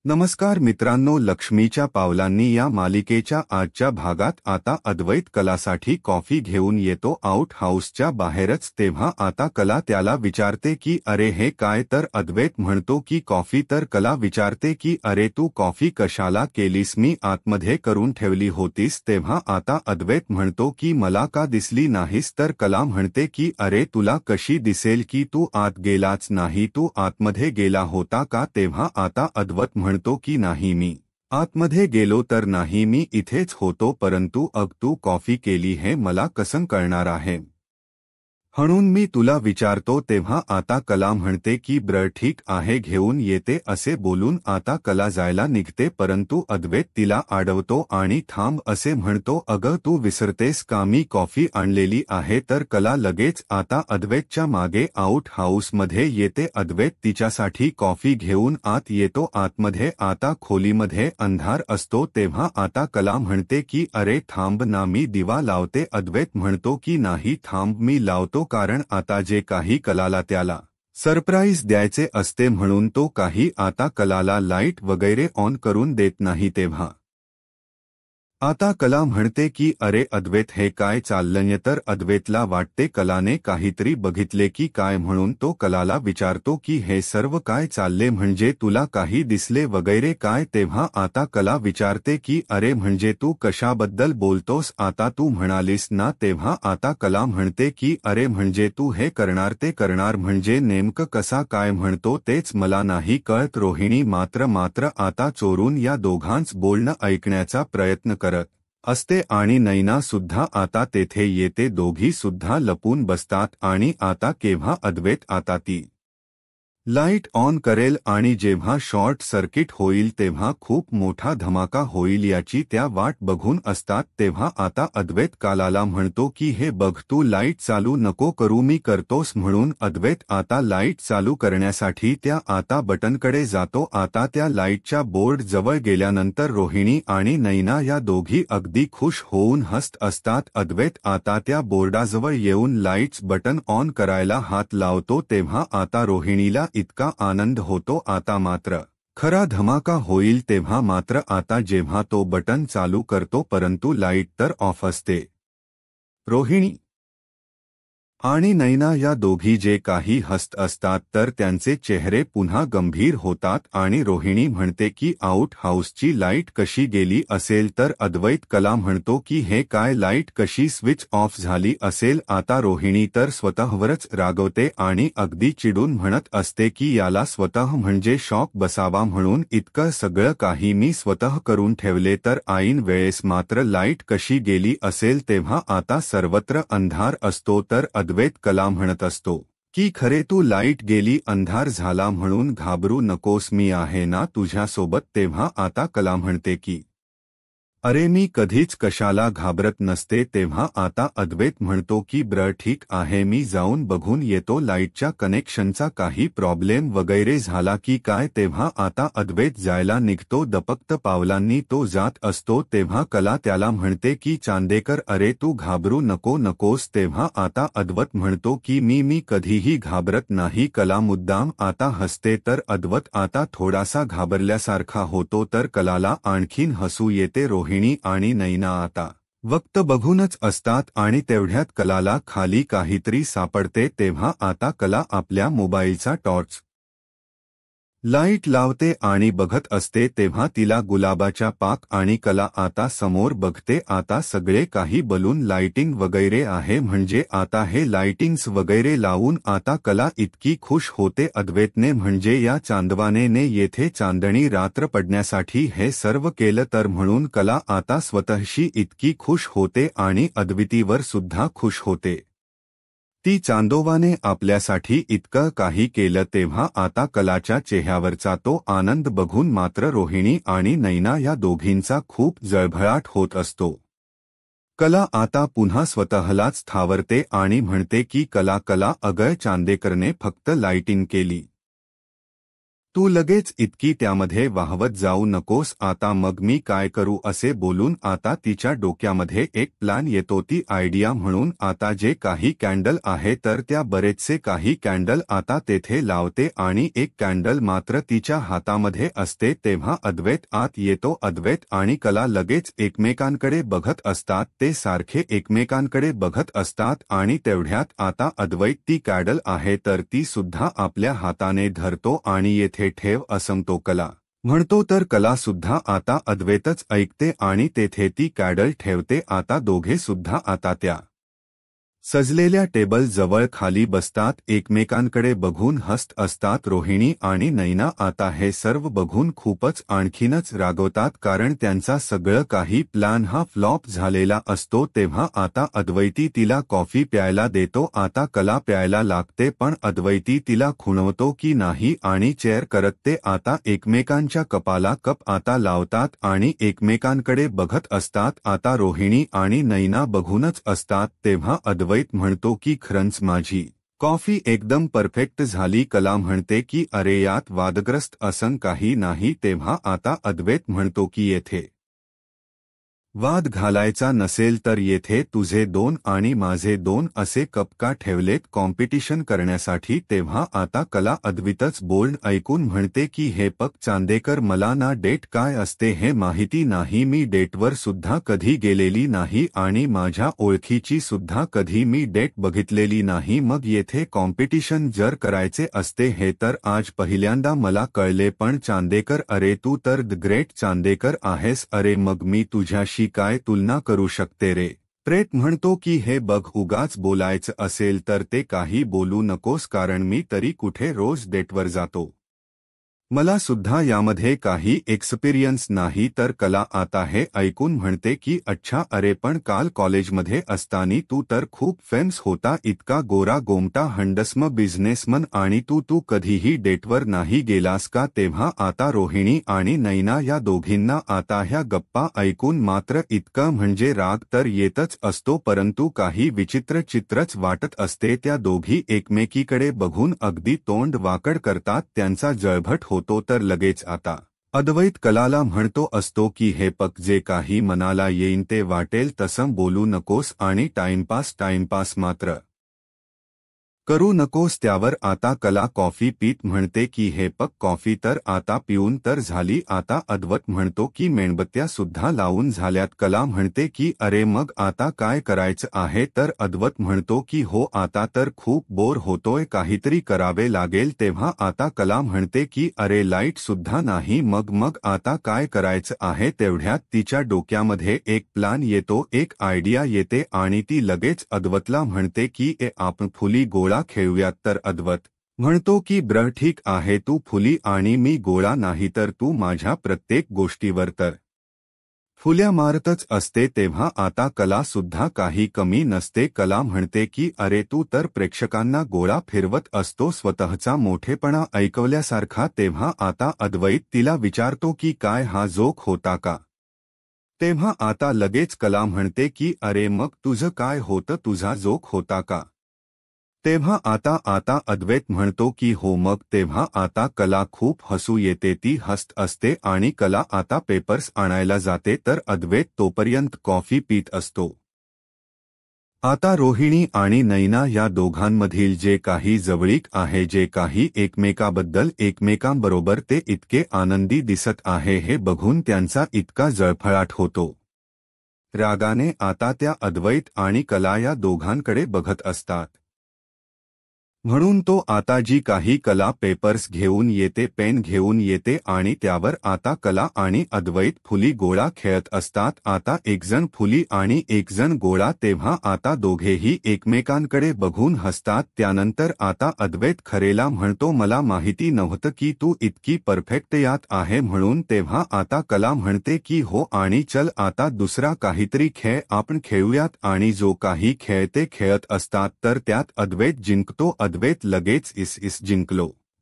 नमस्कार मित्रांनो, लक्ष्मीच्या पावलांनी या मालिकेच्या आजच्या भागात आता अद्वैत कलासाठी कॉफी घेऊन येतो आउट हाऊसच्या बाहेरच. तेव्हा आता कला त्याला विचारते की अरे हे काय, तर अद्वैत म्हणतो की कॉफी. तर कला विचारते की अरे तू कॉफी कशाला केलीस, मी आतमध्ये करून ठेवली होतीस. तेव्हा आता अद्वैत म्हणतो की मला का दिसली नाहीस. तर कला म्हणते की अरे तुला कशी दिसेल की तू आत गेलाच नाही, तू आतमध्ये गेला होता का. तेव्हा आता अद्वैत म्हणतो की नाही, मी आतमध्ये गेलो तर नाही, मी इथेच होतो. परंतु तू कॉफी केली हे मला कसं कळणार आहे, म्हणून मी तुला विचारतो. तेव्हा आता कला म्हणते की ब्र ठीक आहे, घेऊन येते. असे बोलून आता कला जायला निघते, परंतु अद्वैत तिला अडवतो आणि थांब असे म्हणतो. अगं तू विसरतेस का, मी कॉफी आणलेली आहे. तर कला लगेच आता अद्वैतच्या मागे आउट हाऊसमध्ये येते. अद्वैत तिच्यासाठी कॉफी घेऊन आत येतो. आतमध्ये आता खोलीमध्ये अंधार असतो. तेव्हा आता कला म्हणते की अरे थांब ना, मी दिवा लावते. अद्वैत म्हणतो की नाही थांब, मी लावतो. कारण आता जे काही कलाला त्याला सरप्राईज द्यायचे असते, म्हणून तो काही आता कलाला लाईट वगैरे ऑन करून देत नाही. तेव्हा आता कला म्हणते की अरे अद्वैत हे काय चाललंय. तर अद्वैतला वाटते कलाने काहीतरी बघितले की काय, म्हणून तो कलाला विचारतो की हे सर्व काय चालले, म्हणजे तुला काही दिसले वगैरे काय. तेव्हा आता कला विचारते की अरे म्हणजे तू कशाबद्दल बोलतोस, आता तू म्हणालीस ना. तेव्हा आता कला म्हणते की अरे म्हणजे तू हे करणार ते करणार, म्हणजे नेमकं कसा काय म्हणतो तेच मला नाही कळत. रोहिणी मात्र आता चोरून या दोघांच बोलणं ऐकण्याचा प्रयत्न करत असते आणि नैना सुद्धा आता तेथे येते. दोघी सुद्धा लपून बसतात आणि आता केव्हा अद्वैत आता ती लाईट ऑन करेल आणि जेव्हा शॉर्ट सर्किट होईल तेव्हा खूप मोठा धमाका होईल याची त्या वाट बघून असतात. तेव्हा आता अद्वैत कलाला म्हणतो की हे बघ, तू लाईट चालू नको करू, मी करतोस. म्हणून अद्वैत आता लाईट चालू करण्यासाठी त्या आता बटनकडे जातो. आता त्या लाईटच्या बोर्ड जवळ गेल्यानंतर रोहिणी आणि नैना या दोघी अगदी खुश होऊन हसत असतात. अद्वैत आता त्या बोर्डाजवळ येऊन लाईट्स बटन ऑन करायला हात लावतो. तेव्हा आता रोहिणीला इतका आनंद होतो. आता मात्र खरा धमाका होईल. तेव्हा मात्र आता जेव्हा तो बटन चालू करतो, परंतु लाईट तर ऑफ असते. रोहिणी आणि नैना या दोघी जे काही हसत असतात तर त्यांचे चेहरे पुन्हा गंभीर होतात आणि रोहिणी म्हणते की आउट हाऊसची लाईट कशी गेली असेल. तर अद्वैत कला म्हणतो की हे काय, लाईट कशी स्विच ऑफ झाली असेल. आता रोहिणी तर स्वतःवरच रागवते आणि अगदी चिडून म्हणत असते की याला स्वतः म्हणजे शॉक बसावा, म्हणून इतकं सगळं काही मी स्वतः करून ठेवले, तर ऐन वेळेस मात्र लाईट कशी गेली असेल. तेव्हा आता सर्वत्र अंधार असतो. तर अद्वैत कला म्हणत असतो की खरे तू लाईट गेली, अंधार झाला म्हणून घाबरू नकोस, मी आहे ना तुझ्यासोबत. तेव्हा आता कला म्हणते की अरे मी कधीच कशाला घाबरत नसते. तेव्हा आता अद्वैत म्हणतो की ब्र ठीक आहे, मी जाऊन बघून येतो लाईटच्या कनेक्शनचा काही प्रॉब्लेम वगैरे झाला की काय. तेव्हा आता अद्वैत जायला निघतो. दपक्त पावलांनी तो जात असतो. तेव्हा कला त्याला म्हणते की चांदेकर अरे तू घाबरू नकोस. तेव्हा आता अद्वैत म्हणतो की मी कधीही घाबरत नाही. कला मुद्दाम आता हसते. तर अद्वैत आता थोडासा घाबरल्यासारखा होतो. तर कलाला आणखीन हसू येते. रोहिणी आणि नैना आता वक्त बघूनच असतात आणि तेवढ्यात कलाला खाली काहीतरी सापडते. तेव्हा आता कला आपल्या मोबाईलचा टॉर्च लाईट लावते आणि बघत असते. तेव्हा तिला गुलाबाच्या पाक आणि कला आता समोर बघते. आता सगळे काही बलून लाइटिंग वगैरे आहे, म्हणजे आता हे लाइटिंग्स वगैरे लावून आता कला इतकी खुश होते. अद्वैतने म्हणजे या चांदवानेने येथे चांदणी रात्र पडण्यासाठी हे सर्व केलं, तर म्हणून कला आता स्वतःशी इतकी खुश होते आणि अद्वितीवर सुद्धा खुश होते. ती चांदोबाने आपल्यासाठी इतकं काही केलं. तेव्हा आता कलाच्या चेहऱ्यावरचा तो आनंद बघून मात्र रोहिणी आणि नैना या दोघींचा खूप जळभळाट होत असतो. कला आता पुन्हा स्वतःलाच थावरते आणि म्हणते की कला अगं चांदेकरने फक्त लाइटिंग केली तू लगेच इतकी त्यामध्ये वाहवत जाऊ नकोस. आता मग मी काय करू असे बोलून आता तिच्या डोक्यामध्ये एक प्लॅन येतो. ती आयडिया म्हणून आता जे काही कॅन्डल आहे तर त्या बरेचसे काही कॅन्डल आता तेथे लावते आणि एक कॅन्डल मात्र तिच्या हातामध्ये असते. तेव्हा अद्वैत आत येतो. अद्वैत आणि कला लगेच एकमेकांकडे बघत असतात. ते सारखे एकमेकांकडे बघत असतात आणि तेवढ्यात आता अद्वैत ती कॅन्डल आहे तर ती सुद्धा आपल्या हाताने धरतो आणि येथे ठेव असं कला म्हणतो. तर कला सुद्धा आता अद्वैतच ऐकते आणि तेथे ती कॅन्डल ठेवते. आता दोघे सुद्धा आता त्या सजलेल्या टेबल जवळ खाली बसतात. एकमेकांकडे बघून हसत असतात. रोहिणी आणि नैना आता हे सर्व बघून खूपच आणखीनच रागवतात कारण त्यांचा सगळं काही प्लॅन हा फ्लॉप झालेला असतो. तेव्हा आता अद्वैती तिला कॉफी प्यायला देतो. आता कला प्यायला लागते पण अद्वैती तिला खुणवतो की नाही आणि चेअर करत ते आता एकमेकांच्या कपाला कप आता लावतात आणि एकमेकांकडे बघत असतात. आता रोहिणी आणि नैना बघूनच असतात. तेव्हा अद्वैत म्हणतो की खरंच माझी कॉफी एकदम परफेक्ट झाली. कला म्हणते की अरे यात वादग्रस्त असं काही नाही. तेव्हा आता अद्वैत म्हणतो की येथे वाद घालायचा नसेल तर येथे तुझे 2 आणि माझे 2 असे कप का ठेवलेत कॉम्पिटिशन करण्यासाठी. तेव्हा आता कला अद्वैतच बोल्ड ऐकून म्हणते की हे पक चांदेकर मला ना डेट काय असते हे माहिती नाही. मी डेटवर सुद्धा कधी गेलेली नाही आणि माझ्या ओळखीची सुद्धा कधी मी डेट बघितलेली नाही. मग येथे कॉम्पिटिशन जर करायचे असते हे तर आज पहिल्यांदा मला कळले. पण चांदेकर अरे तू तर द ग्रेट चांदेकर आहेस. अरे मग मी तुझ्याशी काय तुलना करू शकते रे. प्रेत म्हणतो की हे बघ उगाच बोलायचं असेल तर ते काही बोलू नकोस कारण मी तरी कुठे रोज डेटवर जातो. मला सुद्धा यामध्ये काही एक्सपिरियन्स नाही. तर कला आता हे ऐकून म्हणते की अच्छा अरे पण काल कॉलेजमध्ये असताना तू तर खूप फेमस होता. इतका गोरा गोमटा हंडसम बिझनेसमन आणि तू कधीही डेटवर नाही गेलास का. तेव्हा आता रोहिणी आणि नैना या दोघींना आता ह्या गप्पा ऐकून मात्र इतकं म्हणजे राग तर येतच असतो परंतु काही विचित्र चित्रच वाटत असते. त्या दोघी एकमेकीकडे बघून अगदी तोंड वाकड करतात. त्यांचा जळभट होतो. तर लगेच आता अद्वैत कलाला म्हणतो असतो की हे पक जे काही मनाला येईन ते वाटेल तसं बोलू नकोस आणि टाइमपास मात्र करू नकोस. त्यावर आता कला कॉफी पीत म्हणते की हे पक कॉफी तर आता पिऊन तर झाली. आता अद्वैत म्हणतो की मेणबत्त्या सुद्धा लावून झाल्यात. कला म्हणते की अरे मग आता काय करायचं आहे. तर अद्वैत म्हणतो की हो आता तर खूप बोर होतोय काहीतरी करावे लागेल. तेव्हा आता कला म्हणते की अरे लाईट सुद्धा नाही. मग आता काय करायचं आहे. तेवढ्यात तिच्या डोक्यामध्ये एक प्लॅन येतो. एक आयडिया येते आणि ती लगेच अद्वैतला म्हणते की आपण फुली गोळा खेळूयात. तर अद्वैत म्हणतो की ब्र ठीक आहे तू फुली आणि मी गोळा नाही तर तू माझ्या प्रत्येक गोष्टीवर तर फुल्या मारतच असते. तेव्हा आता कला सुद्धा काही कमी नसते. कला म्हणते की अरे तू तर प्रेक्षकांना गोळा फिरवत असतो स्वतःचा मोठेपणा ऐकवल्यासारखा. तेव्हा आता अद्वैत तिला विचारतो की काय हा जोक होता का. तेव्हा आता लगेच कला म्हणते की अरे मग तुझं काय होतं तुझा जोक होता का. तेव्हा आता अद्वैत म्हणतो की हो मग. तेव्हा आता कला खूप हसू येते. ती हसत असते आणि कला आता पेपर्स आणायला जाते तर अद्वैत तोपर्यंत कॉफी पीत असतो. आता रोहिणी आणि नैना या दोघांमधील जे काही जवळीक आहे जे काही एकमेकाबद्दल एकमेकांबरोबर ते इतके आनंदी दिसत आहे हे बघून त्यांचा इतका जळफळाट होतो. रागाने आता त्या अद्वैत आणि कला या दोघांकडे बघत असतात. म्हणून तो आता जी काही कला पेपर्स घेऊन येते पेन घेऊन येते आणि त्यावर आता कला आणि अद्वैत फुली गोळा खेळत असतात. आता एकजण फुली आणि एकजण गोळा. तेव्हा आता दोघेही एकमेकांकडे बघून हसतात. त्यानंतर आता अद्वैत खरेला म्हणतो मला माहिती नव्हतं की तू इतकी परफेक्ट यात आहे म्हणून. तेव्हा आता कला म्हणते की हो आणि चल आता दुसरा काहीतरी खेळ आपण खेळूयात आणि जो काही खेळ ते खेळत असतात तर त्यात अद्वैत जिंकतो. अद्वैत लगेच इस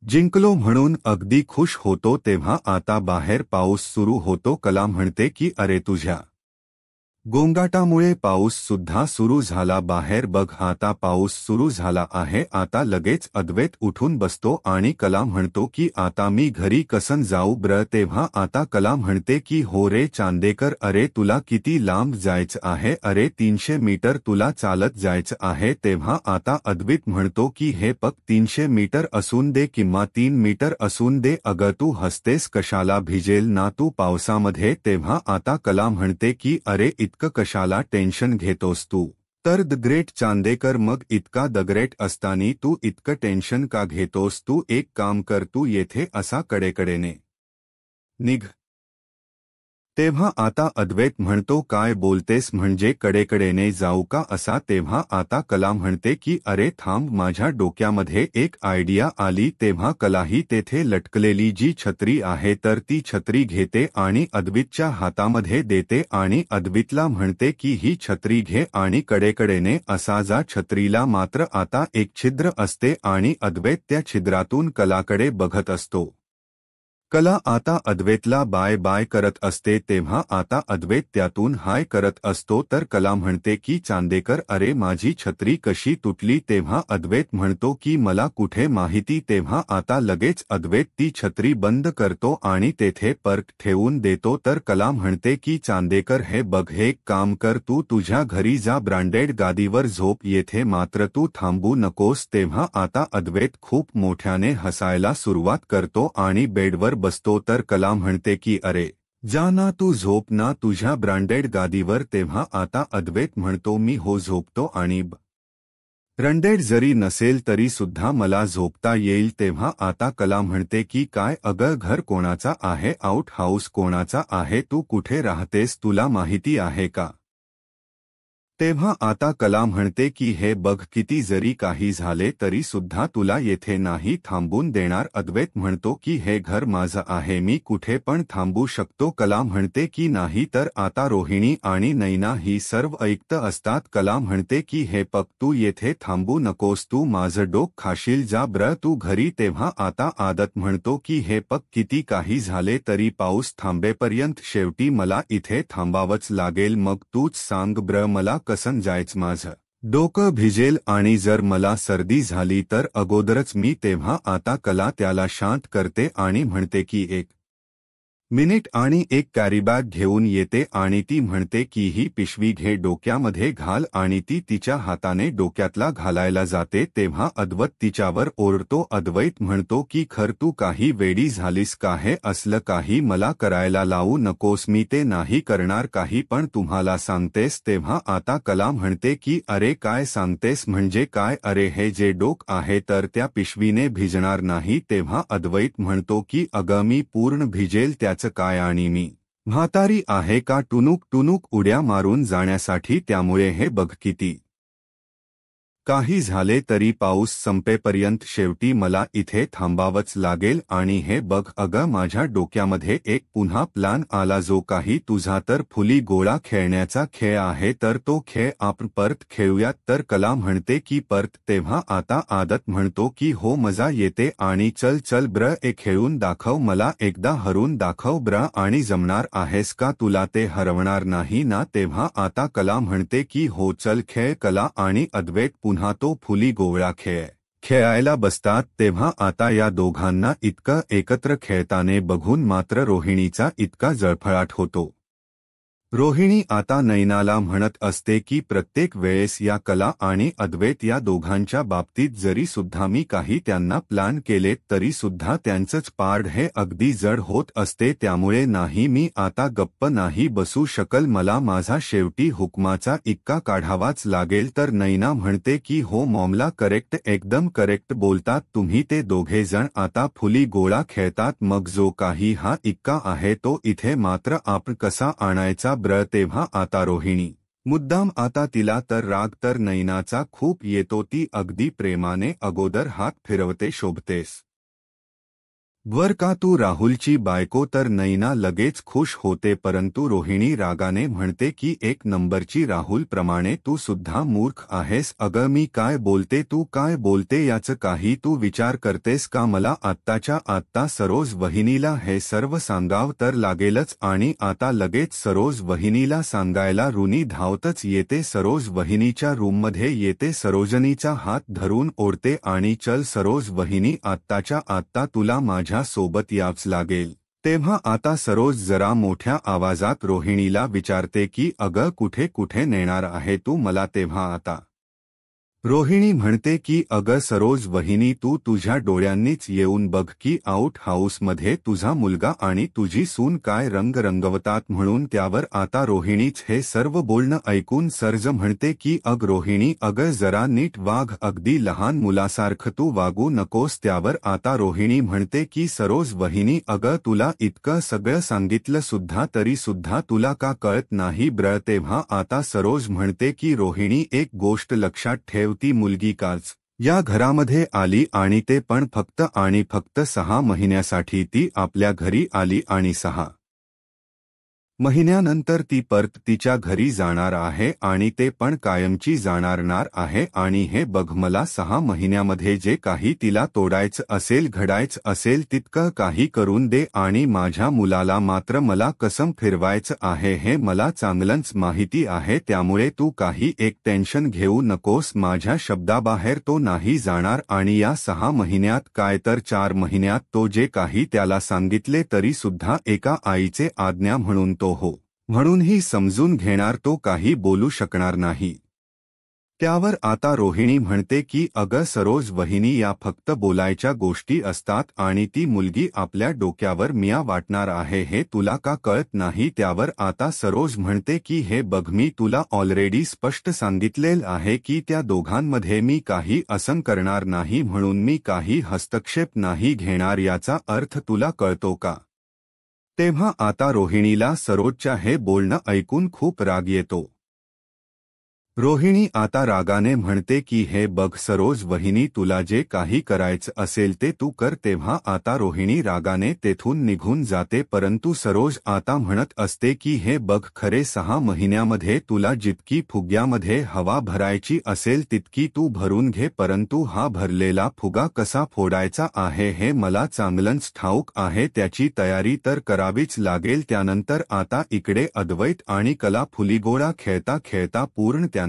जिंकलो म्हणून अगदी खुश होतो. तेव्हा आता बाहेर पाऊस सुरू होतो. कला म्हणते की अरे तुझ्या गोंगाटामुळे पाऊस सुद्धा सुरू झाला. बाहेर बघ, आता पाऊस सुरू झाला आहे. आता लगेच अद्वैत उठून बसतो आणि कला म्हणतो की आता मी घरी कसन जाऊ ब्र. तेव्हा आता कला म्हणते की हो रे चांदेकर, अरे तुला किती लांब जायचं आहे. अरे 300 मीटर तुला चालत जायचं आहे. तेव्हा आता अद्वैत म्हणतो की हे पक 300 मीटर असून दे किंवा 3 मीटर असून दे, अगं तू हसतेस कशाला, भिजेल ना तू पावसामध्ये. तेव्हा आता कला म्हणते की अरे इतकं कशाला टेन्शन घेतोस तू. तर द ग्रेट चांदेकर, मग इतका द ग्रेट असताना तू इतकं टेन्शन का घेतोस. तू एक काम कर, तू येथे असा कडेकडेने निघ. तेव्हा आता अद्वैत म्हणतो काय बोलतेस, म्हणजे कडेकडेने जाऊ का असा. तेव्हा आता कला म्हणते की अरे थांब, माझ्या डोक्यामध्ये एक आयडिया आली. तेव्हा कलाही तेथे लटकलेली जी छत्री आहे तर ती छत्री घेते आणि अद्वैतच्या हातामध्ये देते आणि अद्वैतला म्हणते की ही छत्री घे आणि कडेकडेने असा जा. छत्रीला मात्र आता एक छिद्र असते आणि अद्वैत त्या छिद्रातून कलाकडे बघत असतो. कला आता अद्वैतला बाय बाय करत असते. तेव्हा आता अद्वैत त्यातून हाय करत असतो. तर कला म्हणते की चांदेकर, अरे माझी छत्री कशी तुटली. तेव्हा अद्वैत म्हणतो की मला कुठे माहिती. तेव्हा आता लगेच अद्वैत ती छत्री बंद करतो आणि तेथे पर्क ठेवून देतो. तर कला म्हणते की चांदेकर, हे बघ, हे काम कर, तू तुझ्या घरी जा, ब्रँडेड गादीवर झोप, येथे मात्र तू थांबू नकोस. तेव्हा आता अद्वैत खूप मोठ्याने हसायला सुरुवात करतो आणि बेडवर बसतो. तर कला म्हणते की अरे जा ना, तू झोप ना तुझ्या ब्रँडेड गादीवर. तेव्हा आता अद्वैत म्हणतो मी हो झोपतो आणि ब्रँडेड जरी नसेल तरी सुद्धा मला झोपता येईल. तेव्हा आता कला म्हणते की काय अगं, घर कोणाचा आहे, आउट हाऊस कोणाचा आहे, तू कुठे राहतेस, तुला माहिती आहे का. तेव्हा आता कला म्हणते की हे बघ, किती जरी काही झाले तरी सुद्धा तुला येथे नाही थांबून देणार. अद्वैत म्हणतो की हे घर माझं आहे, मी कुठे पण थांबू शकतो. कला म्हणते की नाही. तर आता रोहिणी आणि नैना ही सर्व ऐकत असतात. कला म्हणते की हे पक, तू येथे थांबू नकोस, तू माझं डोक खाशील, जा ब्र तू घरी. तेव्हा आता आदत म्हणतो की हे पक, किती काही झाले तरी पाऊस थांबेपर्यंत शेवटी मला इथे थांबावंच लागेल. मग तूच सांग ब्र, मला कसन जायचं, माझं डोकं भिजेल आणि जर मला सर्दी झाली तर अगोदरच मी. तेव्हा आता कला त्याला शांत करते आणि म्हणते की एक मिनिट आणि एक कॅरीबॅग घेऊन येते आणि ती म्हणते की ही पिशवी घे, डोक्यामध्ये घाल, आणि ती तिच्या हाताने डोक्यातला घालायला जाते. तेव्हा अद्वैत तिच्यावर ओरडतो. अद्वैत म्हणतो की खर तू काही वेडी झालीस का, हे असलं काही मला करायला लावू नकोस, मी ते नाही करणार काही पण तुम्हाला सांगतेस. तेव्हा आता कला म्हणते की अरे काय सांगतेस म्हणजे काय, अरे हे जे डोक आहे तर त्या पिशवीने भिजणार नाही. तेव्हा अद्वैत म्हणतो की अगं मी पूर्ण भिजेल, त्याचं काय, आणि मी म्हातारी आहे का टुनुक टुनुक उड्या मारून जाण्यासाठी. त्यामुळे हे बघ, किती काही झाले तरी पाऊस संपेपर्यंत शेवटी मला इथे थांबावंच लागेल. आणि हे बघ अगं, माझ्या डोक्यामध्ये एक पुन्हा प्लॅन आला, जो काही तुझा तर फुली गोळा खेळण्याचा खेळ आहे, तर तो खेळ आपण परत खेळूयात. तर कला म्हणते की परत. तेव्हा आता आदत म्हणतो की हो मजा येते आणि चल चल ब्र, ए खेळून दाखव, मला एकदा हरून दाखव ब्र, आणि जमणार आहेस का, तुला ते हरवणार नाही ना. तेव्हा आता कला म्हणते की हो चल खेळ. कला आणि अद्वैत पुन्हा तो फुली गोळा खेळ खेळायला बसतात. तेव्हा आता या दोघांना इतकं एकत्र खेळताने बघून मात्र रोहिणीचा इतका जळफळाट होतो. रोहिणी आता नैनाला म्हणत असते की प्रत्येक वेळेस या कला आणि अद्वैत या दोघांच्या बाबतीत जरी सुद्धा मी काही त्यांना प्लॅन केले तरी सुद्धा त्यांचंच पारड हे अगदी जड होत असते. त्यामुळे नाही, मी आता गप्प नाही बसू शकल, मला माझा शेवटी हुकमाचा इक्का काढावाच लागेल. तर नैना म्हणते की हो मॉमला, करेक्ट, एकदम करेक्ट बोलतात तुम्ही. ते दोघे जण आता फुली गोळा खेळतात. मग जो काही हा इक्का आहे तो इथे मात्र आपण कसा आणायचा ब्र. तेव्हा आता रोहिणी मुद्दाम, आता तिला तर राग तर नैनाचा खूप येतो, ती अगदी प्रेमाने अगोदर हात फिरवते, शोभतेस वर का तू राहुलची बायको तर नैना लगेच खुश होते, परंतु रोहिणी रागाने म्हणते की एक नंबरची राहुलप्रमाणे तू सुद्धा मूर्ख आहेस. अगं मी काय बोलते, तू काय बोलते याचं काही तू विचार करतेस का? मला आत्ताच्या आत्ता सरोज वहिनीला हे सर्व सांगाव तर लागेलच. आणि आता लगेच सरोज वहिनीला सांगायला रुनी धावतच येते. सरोज वहिनीच्या रूममध्ये येते, सरोजनीचा हात धरून ओढते आणि चल सरोज वहिनी, आत्ताच्या आत्ता तुला माझ्या सोबत यावंच लागेल. तेव्हा आता सरोज जरा मोठ्या आवाजात रोहिणीला विचारते की अगं कुठे कुठे नेणार आहे तू मला? तेव्हा आता रोहिणी म्हणते की अगं सरोज वहिनी, तू तुझ्या डोळ्यांनीच येऊन बघ की आउट हाऊसमध्ये तुझा मुलगा आणि तुझी सून काय रंग रंगवतात. म्हणून त्यावर आता रोहिणीच हे सर्व बोलणं ऐकून सर्ज म्हणते की अग रोहिणी, अगं जरा नीट वाघ, अगदी लहान मुलासारखं तू वागू नकोस. त्यावर आता रोहिणी म्हणते की सरोज वहिनी, अगं तुला इतकं सगळं सांगितलं सुद्धा तरी सुद्धा तुला का कळत नाही ब्र? तेव्हा आता सरोज म्हणते की रोहिणी, एक गोष्ट लक्षात ठेव, ती मुलगी काच या घरामध्ये आली आणि ते पण फक्त आणि फक्त 6 महिन्यासाठी. ती आपल्या घरी आली आणि 6 महिन्यानंतर ती परत तिच्या घरी जाणार आहे आणि ते पण कायमची जाणार आहे. आणि हे बघ, मला 6 महिन्यामध्ये जे काही तिला तोडायचं असेल, घडायचं असेल, तितकं काही करून दे. आणि माझ्या मुलाला मात्र मला कसम फिरवायचं आहे हे मला चांगलंच माहिती आहे. त्यामुळे तू काही एक टेन्शन घेऊ नकोस, माझ्या शब्दाबाहेर तो नाही जाणार. आणि या 6 महिन्यात काय तर 4 महिन्यात तो जे काही त्याला सांगितले तरी सुद्धा एका आईचे आज्ञा म्हणून तो हो म्हणूनही समजून घेणार, तो काही बोलू शकणार नाही. त्यावर आता रोहिणी म्हणते की अगं सरोज वहिनी, या फक्त बोलायच्या गोष्टी असतात आणि ती मुलगी आपल्या डोक्यावर मिया वाटणार आहे हे तुला का कळत नाही? त्यावर आता सरोज म्हणते की हे बघ, मी तुला ऑलरेडी स्पष्ट सांगितलेलं आहे की त्या दोघांमध्ये मी काही असं करणार नाही, म्हणून मी काही हस्तक्षेप नाही घेणार. याचा अर्थ तुला कळतो का? तेव्हा आता रोहिणीला सरोजच्या हे बोलणं ऐकून खूप राग येतो. रोहिणी आता रागाने म्हणते की हे बघ सरोज वहिनी, तुला जे काही करायचं असेल ते तू कर. तेव्हा आता रोहिणी रागाने तेथून निघून जाते, परंतु सरोज आता म्हणत असते की हे बघ, खरे 6 महिन्यामध्ये तुला जितकी फुग्यामध्ये हवा भरायची असेल तितकी तू भरून घे, परंतु हा भरलेला फुगा कसा फोडायचा आहे हे मला चांगलंच ठाऊक आहे. त्याची तयारी तर करावीच लागेल. त्यानंतर आता इकडे अद्वैत आणि कला फुलीगोळा खेळता खेळता पूर्ण त्यांना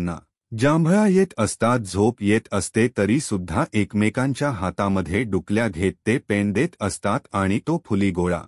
जांभळा येत असतात, झोप येत असते, तरी सुद्धा एकमेकांच्या हातामध्ये डुकल्या घेत ते पेन देत असतात आणि तो फुलीगोळा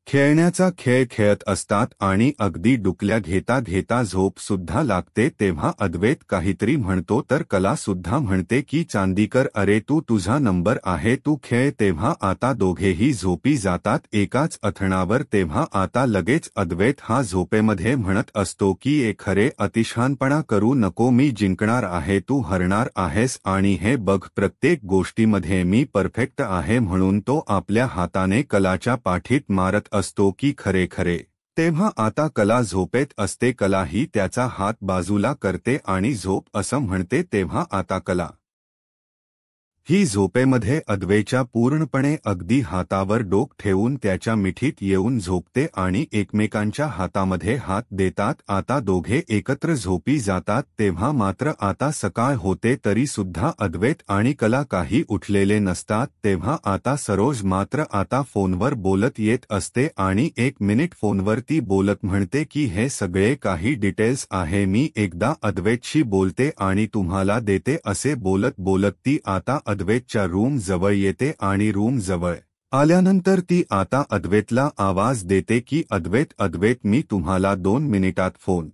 खेळण्याचा खेळ खेळत असतात आणि अगदी डुकल्या घेता घेता झोप सुद्धा लागते. तेव्हा अद्वैत काहीतरी म्हणतो तर कला सुद्धा म्हणते की चांदीकर, अरे तू तुझा नंबर आहे, तू खेळ. तेव्हा आता दोघेही झोपी जातात एकाच अथणावर. तेव्हा आता लगेच अद्वैत हा झोपेमध्ये म्हणत असतो की खरे अतिशहानपणा करू नको, मी जिंकणार आहे, तू हरणार आहेस. आणि हे बघ, प्रत्येक गोष्टीमध्ये मी परफेक्ट आहे, म्हणून तो आपल्या हाताने कलाच्या पाठीत मारत असतो की खरे खरे. तेव्हा आता कला झोपेत असते, कला ही त्याचा हात बाजूला करते आणि झोप असं म्हणते. तेव्हा आता कला ही झोपेमध्ये अद्वैतच्या पूर्णपणे अगदी हातावर डोक ठेवून त्याच्या मिठीत येऊन झोपते आणि एकमेकांच्या हातामध्ये हात देतात. आता दोघे एकत्र झोपी जातात. तेव्हा मात्र आता सकाळ होते तरी सुद्धा अद्वैत आणि कला काही उठलेले नसतात. तेव्हा आता सरोज मात्र आता फोनवर बोलत येत असते आणि 1 मिनिट फोनवरती बोलत म्हणते की हे सगळे काही डिटेल्स आहे, मी एकदा अद्वैतशी बोलते आणि तुम्हाला देते. असे बोलत बोलत ती आता अद्वैतच्या रूम जवळ येते आणि रूम जवळ आल्यानंतर ती आता अद्वैतला आवाज देते की अद्वैत अद्वैत, मी तुम्हाला 2 मिनिटात फोन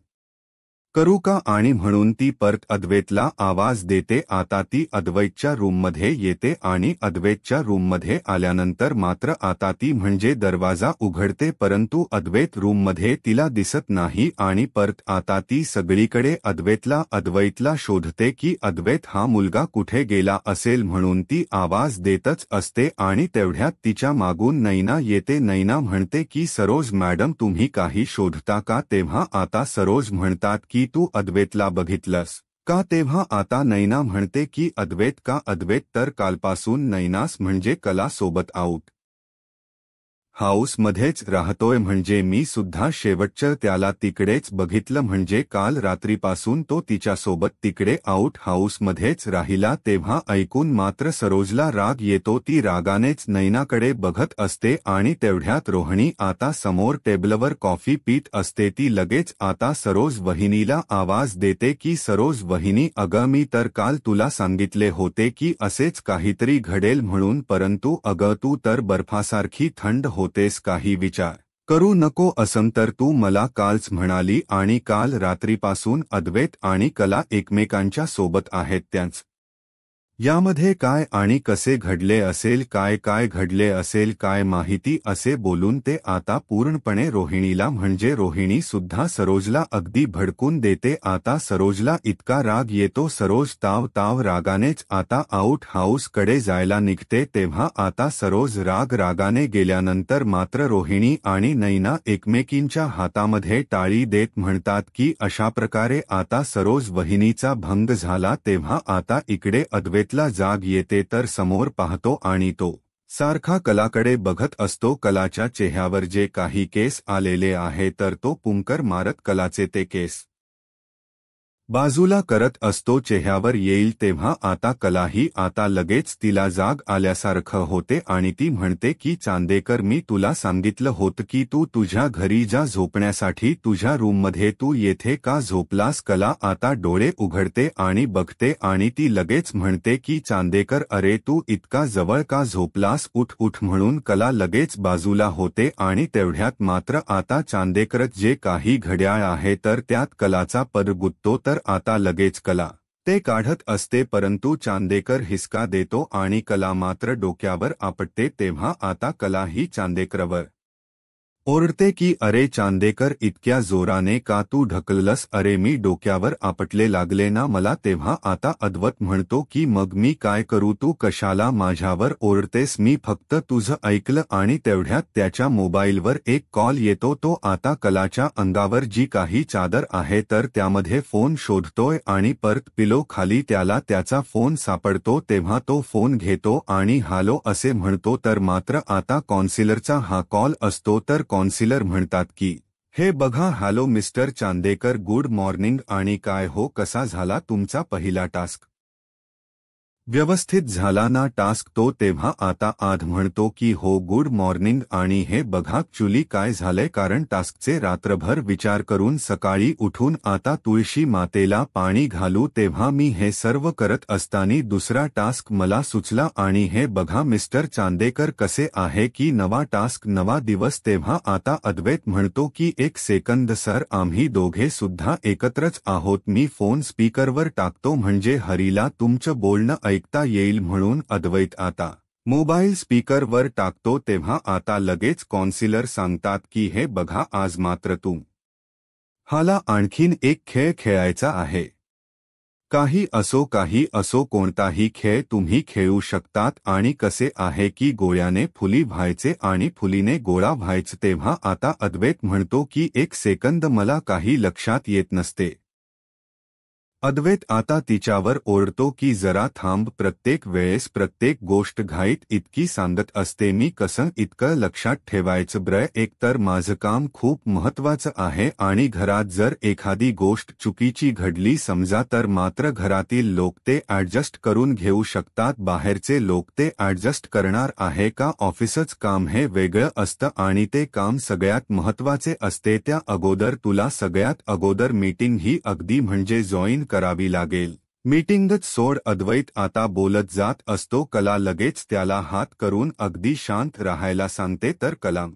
करू का? आणि म्हणून ती परत अद्वैतला आवाज देते. आता ती अद्वैतच्या रूममध्ये येते आणि अद्वैतच्या रूममध्ये आल्यानंतर मात्र आता ती म्हणजे दरवाजा उघडते, परंतु अद्वैत रूममध्ये तिला दिसत नाही. आणि परत आता ती सगळीकडे अद्वैतला शोधते की अद्वैत हा मुलगा कुठे गेला असेल, म्हणून ती आवाज देतच असते. आणि तेवढ्यात तिच्या मागून नैना येते. नैना म्हणते की सरोज मॅडम, तुम्ही काही शोधता का? तेव्हा आता सरोज म्हणतात की तू अद्वैतला बघितलंस का? तेव्हा आता नैना म्हणते की अद्वैत का? अद्वैत तर कालपासून नैनास म्हणजे कला सोबत आऊट हाऊसमध्येच राहतोय म्हणजे मी सुद्धा शेवटचं त्याला तिकडेच बघितलं म्हणजे काल रात्रीपासून तो तिच्यासोबत तिकडे आउट हाऊसमध्येच राहिला तेव्हा ऐकून मात्र सरोजला राग येतो ती रागानेच नैनाकडे बघत असते आणि तेवढ्यात रोहिणी आता समोर टेबलवर कॉफी पीत असते ती लगेच आता सरोज वहिनीला आवाज देते की सरोज वहिनी अगं मी तर काल तुला सांगितले होते की असेच काहीतरी घडेल म्हणून परंतु अगं तू तर बर्फासारखी थंड होतेस काही विचार करू नको असं तर तू मला कालच म्हणाली आणि काल रात्रीपासून अद्वैत आणि कला एकमेकांच्या सोबत आहेत त्यांच यामध्ये काय आणि कसे घडले असेल काय काय घडले असेल काय माहिती असे बोलून ते आता पूर्णपणे रोहिणीला म्हणजे रोहिणी सुद्धा सरोजला अगदी भडकून देते आता सरोजला इतका राग येतो सरोज ताव ताव रागानेच आता आउट हाऊसकडे जायला निघते तेव्हा आता सरोज रागाने गेल्यानंतर मात्र रोहिणी आणि नैना एकमेकींच्या हातामध्ये टाळी देत म्हणतात की अशा प्रकारे आता सरोज वहिनीचा भंग झाला तेव्हा आता इकडे अद्वैत ला जाग येते तर समोर पाहतो आणि तो सारखा कलाकडे बघत असतो कलाच्या चेहऱ्यावर जे काही केस आलेले आहे तर तो पुंकर मारत कलाचे ते केस बाजूला करत असतो चेहऱ्यावर येईल तेव्हा आता कलाही आता लगेच तिला जाग आल्यासारखं होते आणि ती म्हणते की चांदेकर मी तुला सांगितलं होतं की तू तुझ्या घरी जा झोपण्यासाठी तुझ्या रूममध्ये तू येथे का झोपलास कला आता डोळे उघडते आणि बघते आणि ती लगेच म्हणते की चांदेकर अरे तू इतका जवळ का झोपलास उठ उठ म्हणून कला लगेच बाजूला होते आणि तेवढ्यात मात्र आता चांदेकरच जे काही घड्याळ आहे तर त्यात कलाचा पद गुंततो तर आता लगेच कला ते काढत असते परंतु चांदेकर हिसका देतो आणि कला मात्र डोक्यावर आपटते तेव्हा आता कला ही चांदेकरवर ओरडते की अरे चांदेकर इतक्या जोराने का तू ढकललंस अरे मी डोक्यावर आपटले लागले ना मला तेव्हा आता अद्वैत म्हणतो की मग मी काय करू तू कशाला माझ्यावर ओरडतेस मी फक्त तुझं ऐकलं आणि तेवढ्यात त्याच्या मोबाईलवर एक कॉल येतो तो आता कलाच्या अंगावर जी काही चादर आहे तर त्यामध्ये फोन शोधतोय आणि परत पिलो खाली त्याला त्याचा फोन सापडतो तेव्हा तो फोन घेतो आणि हालो असे म्हणतो तर मात्र आता कॉन्सिलरचा हा कॉल असतो तर कॉन्सिलर म्हणतात की हे बघा hello mister Chandekar good morning आणि काय हो कसा झाला तुमचा पहिला टास्क व्यवस्थित झाला ना टास्क तो तेव्हा आता आध म्हणतो की हो गुड मॉर्निंग आणि हे बघा ॲक्च्युली काय झालंय कारण टास्कचे रात्रभर विचार करून सकाळी उठून आता तुळशी मातेला पाणी घालू तेव्हा मी हे सर्व करत असताना दुसरा टास्क मला सुचला आणि हे बघा मिस्टर चांदेकर कसे आहे की नवा टास्क नवा दिवस तेव्हा आता अद्वैत म्हणतो की एक सेकंद सर आम्ही दोघे सुद्धा एकत्रच आहोत मी फोन स्पीकरवर टाकतो म्हणजे हरीला तुमचं बोलणं ऐकता येईल म्हणून अद्वैत आता मोबाईल स्पीकरवर टाकतो तेव्हा आता लगेच कॉन्सिलर सांगतात की हे बघा आज मात्र हाला आणखीन एक खेळ खेळायचा आहे काही असो कोणताही खेळ तुम्ही खेळू शकतात आणि कसे आहे की गोळ्याने फुली व्हायचे आणि फुलीने गोळा व्हायचं तेव्हा आता अद्वैत म्हणतो की एक सेकंद मला काही लक्षात येत नसते अद्वैत आता तिच्यावर ओरडतो की जरा थांब प्रत्येक वेळेस प्रत्येक गोष्ट घाईत इतकी सांगत असते मी कसं इतकं लक्षात ठेवायचं ब्र एकतर माझं काम खूप महत्त्वाचं आहे आणि घरात जर एखादी गोष्ट चुकीची घडली समजा तर मात्र घरातील लोक ते ॲडजस्ट करून घेऊ शकतात बाहेरचे लोक ते ॲडजस्ट करणार आहे का ऑफिसच काम हे वेगळं असतं आणि ते काम सगळ्यात महत्त्वाचे असते त्या अगोदर तुला सगळ्यात अगोदर मीटिंग ही अगदी म्हणजे जॉईन करावी लागेल मीटिंगच सोड अद्वैत आता बोलत जात असतो कला लगेच त्याला हात करून अगदी शांत राहायला सांगते तर कला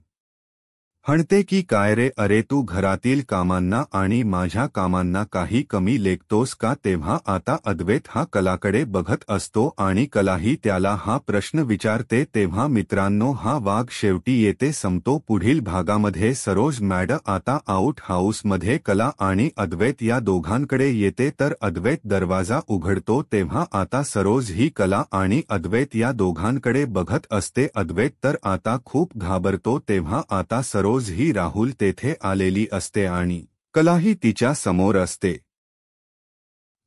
हणते की काय रे अरे तू घरातील कामांना आणि माझ्या कामांना काही कमी लेखतोस का तेव्हा आता अद्वैत हा कलाकडे बघत असतो आणि कलाही त्याला हा प्रश्न विचारते तेव्हा मित्रांनो हा वाघ शेवटी येते संपतो पुढील भागामध्ये सरोज मॅडम आता आउट हाऊसमध्ये कला आणि अद्वैत या दोघांकडे येते तर अद्वैत दरवाजा उघडतो तेव्हा आता सरोज ही कला आणि अद्वैत या दोघांकडे बघत असते अद्वैत तर आता खूप घाबरतो तेव्हा आता सरोज ही राहुल तेथे आलेली असते आणि कलाही तिच्या समोर असते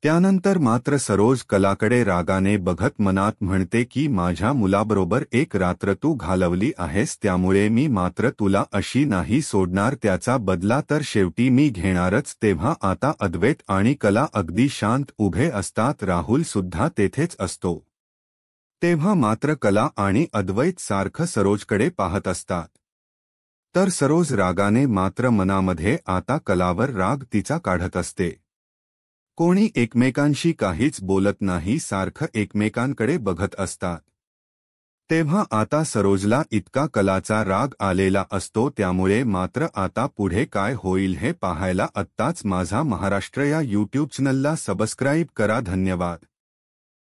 त्यानंतर मात्र सरोज कलाकडे रागाने बघत मनात म्हणते की माझ्या मुलाबरोबर एक रात्र तू घालवली आहेस, त्यामुळे मी मात्र तुला अशी नाही सोडणार, त्याचा बदला तर शेवटी मी घेणारच. तेव्हा आता अद्वैत आणि कला अगदी शांत उभे असतात, राहुल सुद्धा तेथेच असतो. तेव्हा मात्र कला आणि अद्वैत सारखं सरोजकडे पाहत असतात. तर सरोज रागाने मात्र मनामध्ये आता कलावर राग तिचा काढत असते. कोणी एकमेकांशी काहीच बोलत नाही, सारखं एकमेकांकडे बघत असतात. तेव्हा आता सरोजला इतका कलाचा राग आलेला असतो, त्यामुळे मात्र आता पुढे काय होईल हे पाहायला आत्ताच माझा महाराष्ट्र या यूट्यूब चॅनलला सबस्क्राईब करा. धन्यवाद.